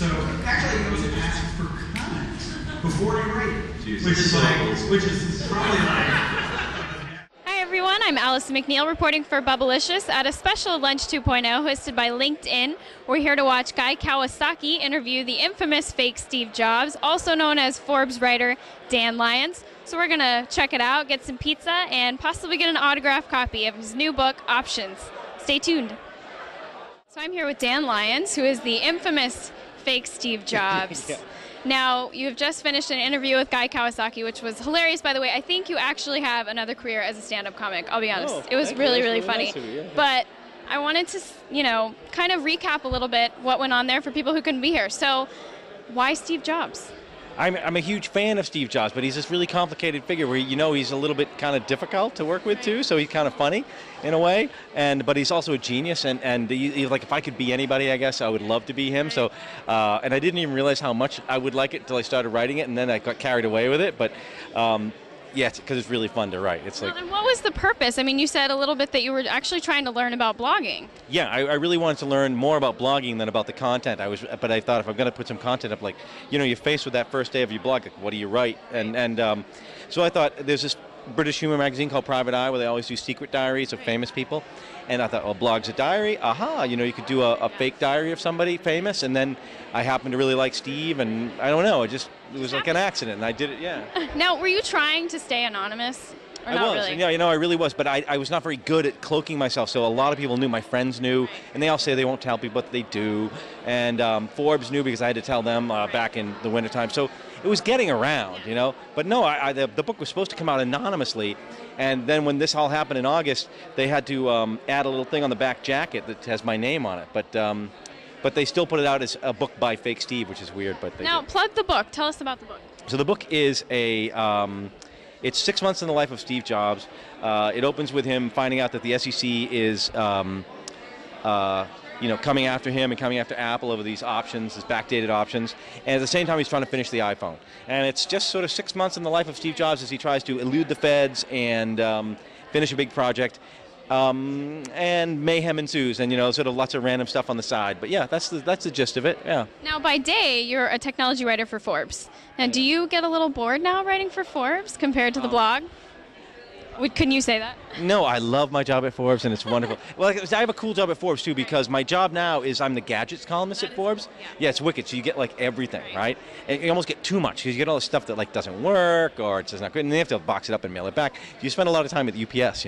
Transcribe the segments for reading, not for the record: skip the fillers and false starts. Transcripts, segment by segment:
So actually, it was an ask for comments before you write, Jesus. which is probably like. Hi everyone, I'm Alison+mcneill reporting for Bubblicious at a special Lunch 2.0 hosted by LinkedIn. We're here to watch Guy+kawaki interview the infamous fake Steve Jobs, also known as Forbes writer Dan Lyons. So we're going to check it out, get some pizza, and possibly get an autographed copy of his new book, Options. Stay tuned. So I'm here with Dan Lyons, who is the infamous fake Steve Jobs. Yeah. Now, you've just finished an interview with Guy+kawaki, which was hilarious, by the way. I think you actually have another career as a stand-up comic, I'll be honest. It was really, really funny. Nice of you, yeah. But I wanted to, kind of recap a little bit what went on there for people who couldn't be here. So, why Steve Jobs? I'm a huge fan of Steve Jobs, but he's this really complicated figure where, he's a little bit kind of difficult to work with, too, so he's kind of funny in a way, but he's also a genius, and like, if I could be anybody, I guess, I would love to be him, so, and I didn't even realize how much I would like it until I started writing it, and then I got carried away with it, but, yeah, because it's really fun to write. It's well, and what was the purpose? I mean, you said a little bit that you were actually trying to learn about blogging. Yeah, I really wanted to learn more about blogging than about the content. But I thought if I'm going to put some content up, like, you're faced with that first day of your blog, like, what do you write? And so I thought there's this British humor magazine called Private Eye where they always do secret diaries of famous people. And I thought, well, blog's a diary? Aha, you could do a fake diary of somebody famous. And then I happened to really like Steve, and I don't know, it was like an accident, and I did it, yeah. Now, were you trying to stay anonymous? Or I not was, really? I really was, but I was not very good at cloaking myself, so a lot of people knew, my friends knew, and they all say they won't tell people, but they do, and Forbes knew because I had to tell them back in the wintertime, so it was getting around, but no, the book was supposed to come out anonymously, and then when this all happened in August, they had to add a little thing on the back jacket that has my name on it, but they still put it out as a book by Fake Steve, which is weird, but they Now, did. plug the book. Tell us about the book. So the book is it's 6 months in the life of Steve Jobs. It opens with him finding out that the SEC is, coming after him and coming after Apple over these options, these backdated options. And at the same time, he's trying to finish the iPhone. And it's just sort of 6 months in the life of Steve Jobs as he tries to elude the feds and finish a big project. And mayhem ensues, and sort of lots of random stuff on the side. But yeah, that's the gist of it. Yeah. Now, by day, you're a technology writer for Forbes. Now, do you get a little bored now writing for Forbes compared to the blog? Couldn't you say that? No, I love my job at Forbes, and it's wonderful. Well, I have a cool job at Forbes, too, because my job now is I'm the gadgets columnist at Forbes. Yeah, it's wicked. So you get, like, everything, right? And you almost get too much, because you get all the stuff that, like, doesn't work, or it's just not good, and they have to box it up and mail it back. You spend a lot of time at UPS,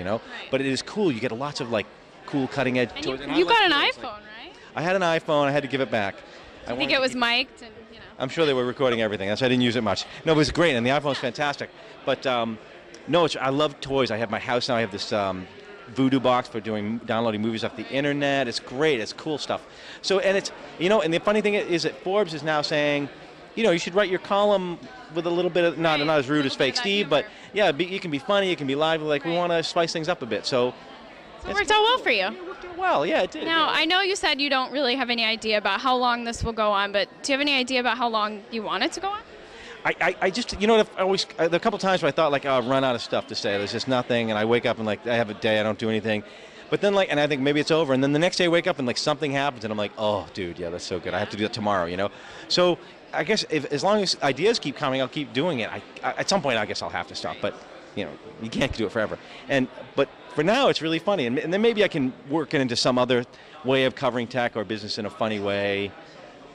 But it is cool. You get lots of, like, cool cutting-edge toys. And you got an iPhone, right? I had an iPhone. I had to give it back. I think it was mic'd, and, I'm sure they were recording everything. That's why I didn't use it much. No, it was great, and the iPhone's fantastic. But, no, I love toys. I have my house now. I have this Voodoo box for downloading movies off the internet. It's great. It's cool stuff. So, and it's, and the funny thing is that Forbes is now saying, you should write your column with a little bit of, not as rude as Fake Steve, but yeah, you can be funny, you can be lively, like we want to spice things up a bit. So it worked out well for you. It worked out well, yeah, it did. Now, yeah. I know you said you don't really have any idea about how long this will go on, but do you have any idea about how long you want it to go on? I just, there are a couple times where I thought, like, I'll run out of stuff to say. There's just nothing, and I wake up and, like, I have a day, I don't do anything. But then, like, and I think maybe it's over, and then the next day I wake up and, like, something happens, and I'm like, oh, dude, yeah, that's so good. I have to do that tomorrow, So I guess as long as ideas keep coming, I'll keep doing it. At some point, I guess I'll have to stop, but, you can't do it forever. But for now, it's really funny, and then maybe I can work it into some other way of covering tech or business in a funny way.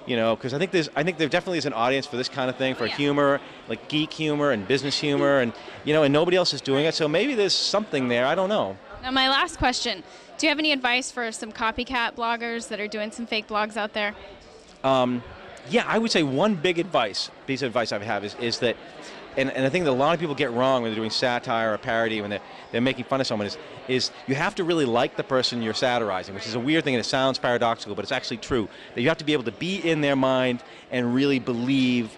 Because I think there definitely is an audience for this kind of thing, for humor, like geek humor and business humor, and and nobody else is doing it. So maybe there's something there. I don't know. Now, my last question: do you have any advice for some copycat bloggers that are doing some fake blogs out there? Yeah, I would say one big piece of advice I have is that, and I think that a lot of people get wrong when they're doing satire or parody, when they're making fun of someone, is you have to really like the person you're satirizing, which is a weird thing and it sounds paradoxical, but it's actually true. That you have to be able to be in their mind and really believe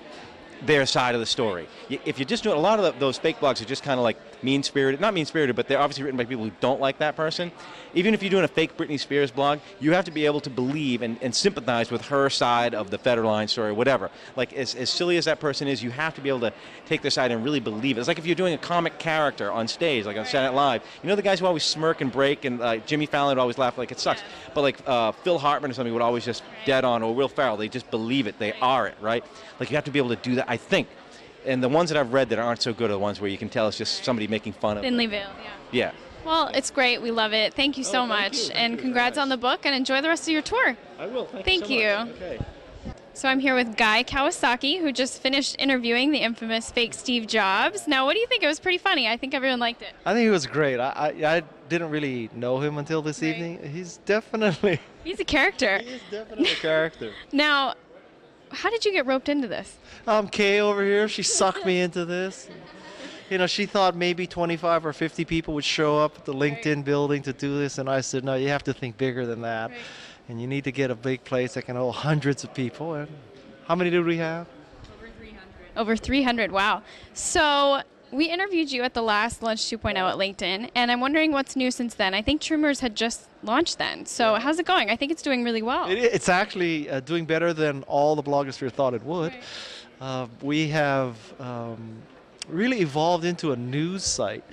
their side of the story. If you're just doing, a lot of those fake blogs are just kind of like mean-spirited, not mean-spirited, but they're obviously written by people who don't like that person. Even if you're doing a fake Britney Spears blog, you have to be able to believe and sympathize with her side of the Federline story, whatever. Like, as silly as that person is, you have to be able to take their side and really believe it. It's like if you're doing a comic character on stage, like on Saturday Night Live. You know the guys who always smirk and break, and Jimmy Fallon would always laugh like it sucks. But like Phil Hartman or something would always just dead on, or Will Ferrell, they just believe it. They are it, right? Like, you have to be able to do that, I think. And the ones that I've read that aren't so good are the ones where you can tell it's just somebody making fun of it. Thinly veiled, yeah. Yeah. Well, it's great. We love it. Thank you so much. You. And congrats on the book, and enjoy the rest of your tour. I will. Thank you. Okay. So I'm here with Guy Kawasaki, who just finished interviewing the infamous fake Steve Jobs. Now, what do you think? It was pretty funny. I think everyone liked it. I think it was great. I didn't really know him until this evening. He's definitely... He's a character. He is definitely a character. Now, how did you get roped into this? Kay over here, she sucked me into this. You know, she thought maybe 25 or 50 people would show up at the LinkedIn building to do this, and I said, no, you have to think bigger than that. Right. And you need to get a big place that can hold hundreds of people. And how many did we have? Over 300. Over 300, wow. So we interviewed you at the last Lunch 2.0 at LinkedIn, and I'm wondering what's new since then. I think Troomers had just launched then. So how's it going? I think it's doing really well. It's actually doing better than all the blogosphere thought it would. Right. We have really evolved into a news site,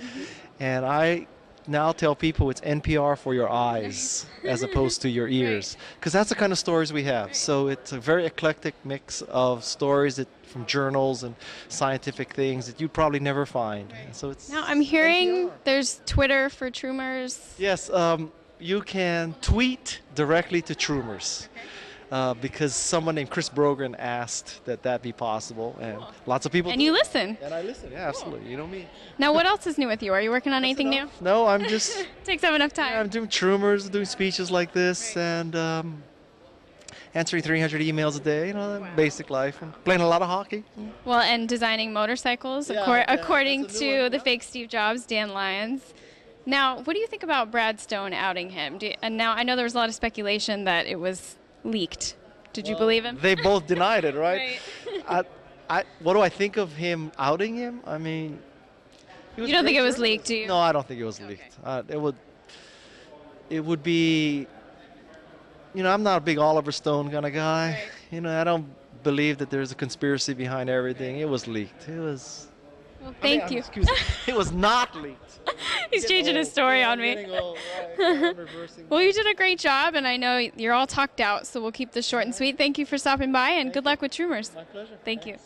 and I now tell people it's NPR for your eyes as opposed to your ears, because that's the kind of stories we have. So it's a very eclectic mix of stories from journals and scientific things that you'd probably never find. So it's Now I'm hearing NPR. there's Twitter for Troomers. Yes, you can tweet directly to Troomers. Because someone named Chris Brogan asked that be possible, and lots of people. And you listen. And I listen, yeah, absolutely. You know me. Now, what else is new with you? Are you working on anything new? No, I'm just. Takes up enough time. I'm doing Troomers, doing speeches like this, and answering 300 emails a day. You know, basic life, and playing a lot of hockey. Well, and designing motorcycles, according to the fake Steve Jobs, Dan Lyons. Now, what do you think about Brad Stone outing him? And now I know there was a lot of speculation that it was leaked. Did you believe him? They both denied it, right? What do I think of him outing him? I mean, you don't think it was leaked, do you? No, I don't think it was leaked. It would be, you know, I'm not a big Oliver Stone kind of guy. Right. You know, I don't believe that there's a conspiracy behind everything. It was leaked. It was. Well, thank you. Excuse me. It was not leaked. He's changing his story on me. Well, you did a great job, and I know you're all talked out, so we'll keep this short and sweet. Thank you for stopping by, and good luck with Troomers. My pleasure. Thank you.